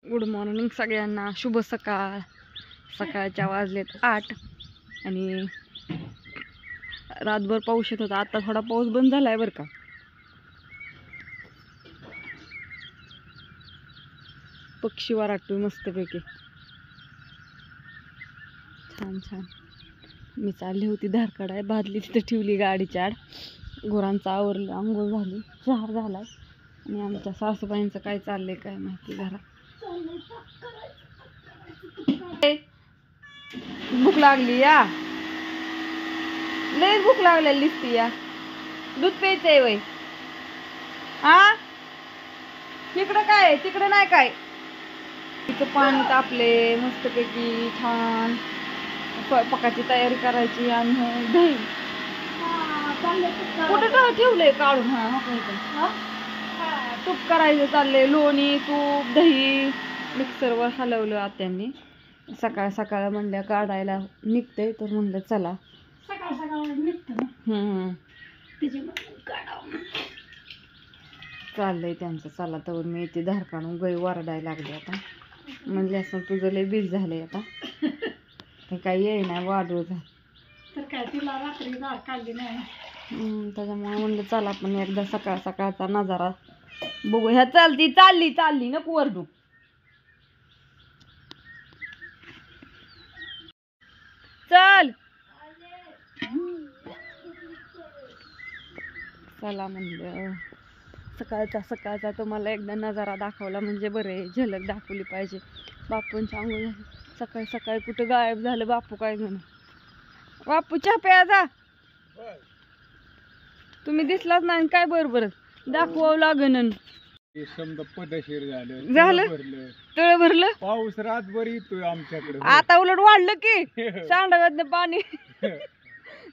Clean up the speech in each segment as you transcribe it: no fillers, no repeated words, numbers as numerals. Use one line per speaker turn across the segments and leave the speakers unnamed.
Good morning सगळ्यांना, शुभ सकाळ. सकाळच्या वाजलेत 8 आणि रातभर पाऊस येत होता. आता थोडा पाऊस बंद झालाय बरं का. पक्षी वराटतोय मस्तपैकी, छान छान. मी चालली होती धार काढाय, बादली तिथं ठेवली गाडीच्या आड. गुरांचं आवरलं, आंघोळ झाली, चहा झालाय. आणि आमच्या सासूबाईंचं काय चाललंय काय माहिती घरात. भूक लागली या, लय भूक लागलेली दिसती या. दूध प्यायचंय वय? हा, तिकडं काय, तिकडं नाही काय. तिचं पाणी तापले मस्तपैकी, छान. स्वयंपाकाची तयारी करायची. आणि दही कुठं ठेवलंय काढून. हा, तूप करायचं चाललंय. लोणी, तूप, दही मिक्सरवर हलवलं आत्यांनी. सकाळ सकाळ म्हणल्या काढायला निघतंय, तर म्हणलं चला सकाळ सकाळ निघतं. चाललंय त्यांचं. चला तर मी येते धार काढून. गाई वरडायला लागली आता. म्हणले असं तुझं लय बीज झालंय आता. ते काही येई नाही, वाढू तर काय, तिला रात्री धार काढली नाही. त्याच्यामुळे म्हणलं चला पण एकदा सकाळ सकाळचा नजारा बघू. ह्या चालली नको वरडू. चल चला म्हणलं. सकाळचा तुम्हाला एकदा नजारा दाखवला म्हणजे बरे, झलक दाखवली पाहिजे. बापूंची आंघोळ झाली. सकाळी सकाळी कुठं गायब झालं बापू, काय जण. बापू चहा प्यायचा, तुम्ही दिसलाच नाही काय. बरोबर दाखवावं लागन.
पदशीर
झालं, तळ भरलं.
पाऊस रातभर येतोय आमच्याकडे.
आता उलट वाढलं की सांडव्यातनं पाणी.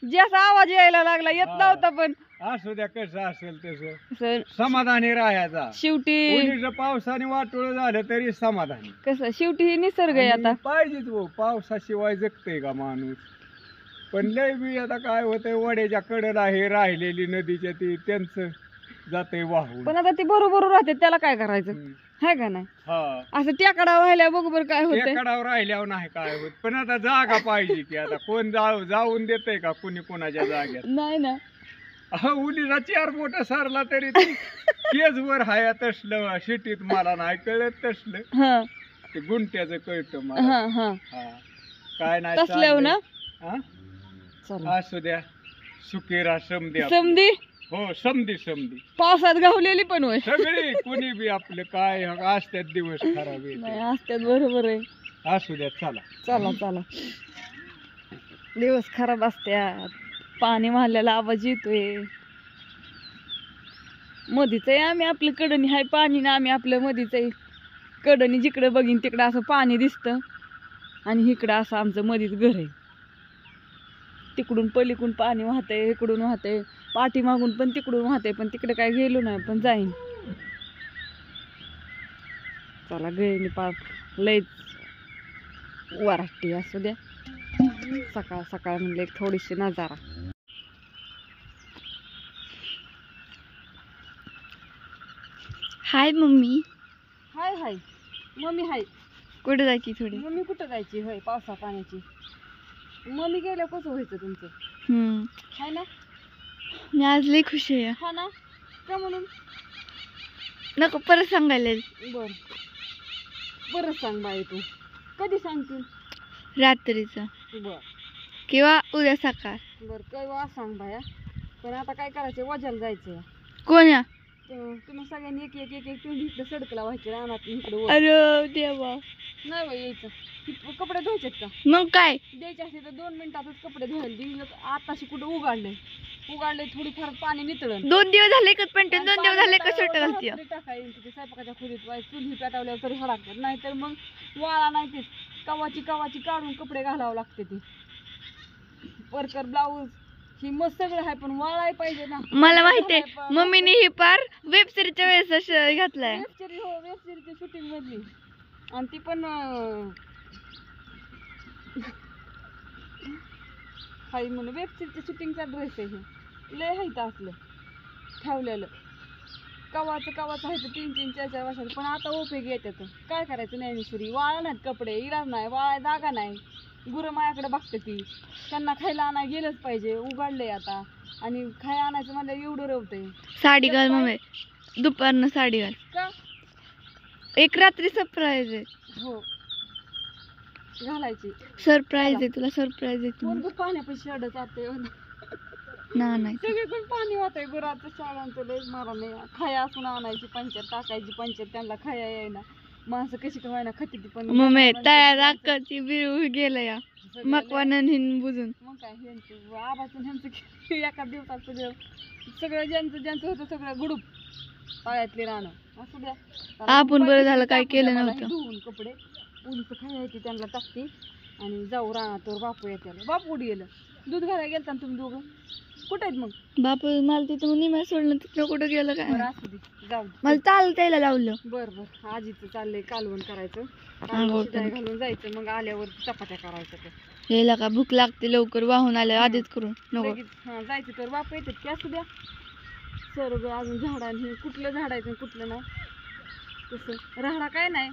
जसा आवाज यायला लागला, येत नव्हता पण.
असू द्या, कसं असेल तसं समाधानी राहायचा.
शेवटी
पावसाने वाटोळ झालं तरी समाधानी.
कसं शेवटी हे निसर्ग आहे आता.
पाहिजेच हो, पावसाशिवाय जगतय का माणूस. पण लय बी आता काय होतंय, वड्याच्या कडेला हे राहिलेली नदीच्या ती त्यांचं जाते वाहून.
पण आता ती बरोबर राहते, त्याला काय करायचं है का नाही. असं टेकडा व्हायला बरोबर काय होत,
टेकडावर राहिल्यावर नाही काय होत. पण आता जागा पाहिजे की. आता कोण जाऊन देतय का कुणी कोणाच्या जाग्यात.
नाही ना.
उलीला 4 बोट सारला तरी तेच वर हाया तसलं. शिटीत मला नाही कळत तसलं. ते गुंट्याचं कळतं मला. काय नाही
तसलं ना.
असू द्या, सुकेरा समधी. हो, समधी.
पावसात गावलेली पण होय
सगळी. कुणी बी आपलं काय असत्यात दिवस खराब
असतात. बरोबर आहे.
असू द्या,
चला. दिवस खराब असत्यात. पाणी वाहल्याला आवाज येतोय. मधीच आहे आम्ही आपलं कडणी हाय पाणी ना. आम्ही आपलं मधीच आहे कडणी. जिकडं बघीन तिकडं असं पाणी दिसतं. आणि इकडं असं आमचं मधीच घर आहे. तिकडून पलीकडून पाणी वाहतंय, इकडून वाहतंय, पाठीमागून पण तिकडून वाहतंय. पण तिकडे काय गेलो नाही, पण जाईन. चला, गळीने लयच वराटी. असू द्या, सकाळ सकाळ म्हणले एक थोडीशी नजारा.
हाय मम्मी.
हाय मम्मी हाय.
कुठे जायची थोडी?
मम्मी कुठं जायची होय पावसा पाण्याची. मम्मी गेल्या कसं व्हायचं तुमचं. हाय ना.
मी आज लई खुश आहे.
हा ना. का म्हणून
नको परत सांगायला.
बरं सांग बाई, तू कधी सांगतील?
रात्रीचं
बर
किंवा उद्या सकाळ.
बर केव्हा सांग बाया. पण आता काय करायचं, वजाला जायचं.
कोण्या?
तुम्ही सगळ्यांनी एक पिंडी इकडे सडकला व्हायची रानात इकडे.
अरे देवा,
नाही बाई यायचं. कपडे धुवायचेत का?
मग काय
द्यायचे असते तर 2 मिनिटातच कपडे धुवायला दिली. आताशी कुठं उघडले थोडीफार पाणी नितळण.
2 दिवस झाले का पेंट, 2 दिवस झाले का शर्ट घालते.
टाकायची स्वयंपाकाच्या खोलीत चुली पेटवल्यावर तरी हडकतात. नाहीतर मग वाळा नाही ते कवाची काढून कपडे घालावं लागते. ती परकर ब्लाऊज ही मस्त सगळं आहे, पण वाळाय पाहिजे ना.
मला माहिती आहे, मम्मीने ही पार वेब सिरीजच्या वेळेस घातलाय.
वेब सिरीजची शूटिंग मधली. आणि ती पण हाय म्हणून वेब सिरीजच्या शूटिंगचा ड्रेस आहे. हे लय हायत असलं ठेवलेलं. कवाचं आहे तर 3-3, 4-4 वर्षाचं, पण आता उपयोगी येतात. काय करायचं ज्ञानेश्वरी, वाळा नाहीत कपडे, इलाज नाही, वाळा जागा नाही, गुरं माझ्याकडे बघते ती, त्यांना खायला आणाय गेलंच पाहिजे, उघडलंय आता, आणि खायला आणायचं म्हणलं एवढं रवतंय.
साडी घाल मम्मी, दुपारनं साडी घाल.
का?
एक रात्री सरप्राईज आहे.
हो घालायची.
सरप्राईज आहे तुला, सरप्राईज आहे
पोरगं पाण्यापाशी शर्ट जाते,
ना नाही
सगळीकडून पाणी होतंय गुराचं, शाळांचं लय मारा नाही. खाया असून आणायची पंचायत, टाकायची पंचायत, त्यांना खाया येईना, माणसं कशी का व्हायना खाती ती. पण
मम्मी तयार अक्काची बिरू गेलं या मकवानं हिन बुजून.
मग काय ह्यांचं आबाचं ह्यांचं एका दिवसात सगळं ज्यांचं होतं सगळं गुडूप पायातले राहणं असू द्या.
आपण बरं झालं काय केलं नव्हतं.
धुवून कपडे उलचं खायची त्यांना टाकते आणि जाऊ राहणार. बापू येते, बापू उडी गेलं. दूध घालायला गेलता ना तुम्ही दोघं, कुठे आहेत मग?
बापू मला तिथं निम्या सोडलं, तिथं कुठं गेलं काय
बरं असू दे, जाऊ दे.
मला चालतायला लावलं.
बरं आजीचं चाललंय कालवण करायचं,
आंघोळ
शिजाय घालून जायचं, मग आल्यावर चपात्या करायचं.
यायला का भूक लागते लवकर, वाहून आलं आधीच करून नको.
लगेच हा जायचं तर बापू येतात की असू द्या. सर्व अजून झाडांनी हे कुठलं झाडायचं कुठलं नाही, तसं राहडा काय नाही,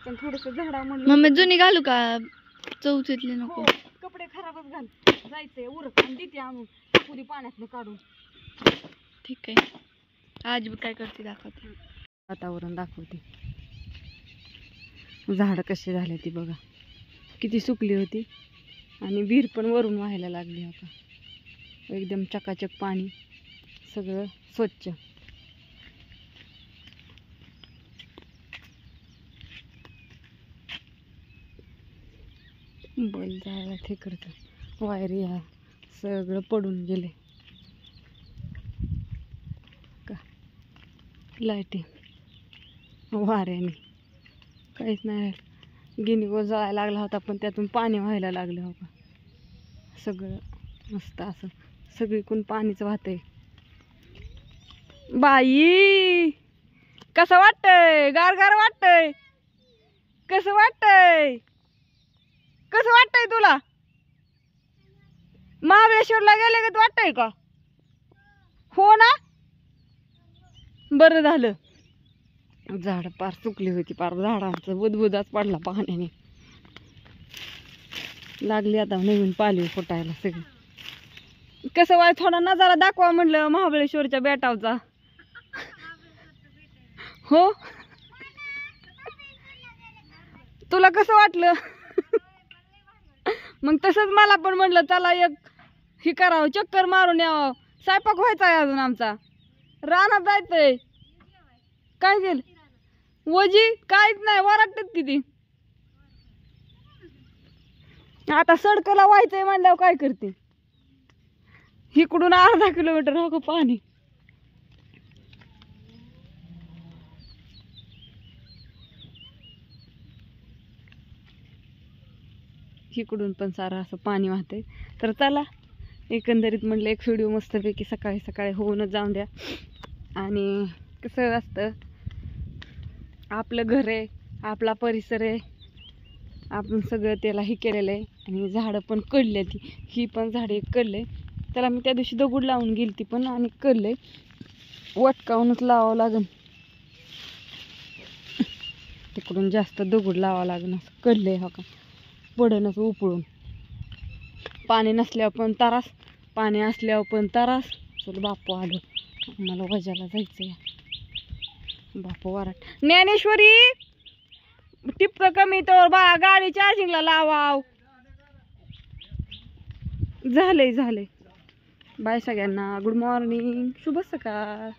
पण थोडस झाडा म्हणलं.
मम्मी जुनी घालू का, चौथीतली नको.
हो, कपडे खराबच घाल, जायचंय उरक आणि देते आणून टाकू पाण्यातनं काढून.
ठीक आहे, आज काय करते दाखवते.
वातावरण दाखवते, झाडं कशी झाली ती बघा, किती सुकली होती आणि विहीर पण वरून व्हायला लागली. आता एकदम चकाचक पाणी, सगळं स्वच्छ. बल जायला ठेकडचं वायर ह्या सगळं पडून गेले का लाईटिंग वाऱ्याने, काहीच नाही. गिनीगो जळायला लागला होता पण त्यातून पाणी व्हायला लागलं हो का, सगळं मस्त असं सगळीकडून पाणीच वाहतंय. बाई कसं वाटतंय, गार गार वाटतंय, कसं वाटतंय, कसं वाटतंय तुला? महाबळेश्वरला गेले का वाटतंय का? हो ना, बरं झालं. झाड पार सुकली होती, पार झाडांचं बुदबुदाच पडला पाण्याने, लागली आता नवीन पालवी फुटायला सगळी. कसं वाय थोडा नजारा दाखवा म्हणलं महाबळेश्वरच्या बेटावचा. हो, तुला कसं वाटलं? मग तसंच मला पण म्हणलं चला एक ही करावं, चक्कर मारून यावं. स्वयंपाक व्हायचा आहे अजून आमचा, रानात जायचंय. काय केलं वजी? काहीच नाही, वराटत किती. आता सडकला व्हायचंय म्हणल्यावर काय करते, इकडून अर्धा किलोमीटर हो पाणी. इकडून पण सारं असं पाणी वाहतंय. तर चला एकंदरीत म्हटलं एक व्हिडिओ मस्तपैकी सकाळी सकाळी होऊनच जाऊन द्या. आणि कसं असतं, आपलं घर आहे, आपला परिसर आहे, आपण सगळं त्याला हे केलेलं आहे. आणि झाडं पण कडले, ती ही पण झाडे कडले. त्याला मी त्या दिवशी दगड लावून गेली ती पण, आणि कडले वटकावूनच लावावं लागेल, तिकडून जास्त दगड लावावं लागेल. असं कडले हो का, पडणच उपळून. पाणी नसल्यावर पण त्रास, पाणी असल्यावर पण त्रास. चल बापू आलं, मला वजाला जायचं या. बापू वराट. ज्ञानेश्वरी टिपक कमी तर बा गाडी चार्जिंगला लावाव. झालंय. बाय सगळ्यांना, गुड मॉर्निंग, शुभ सकाळ.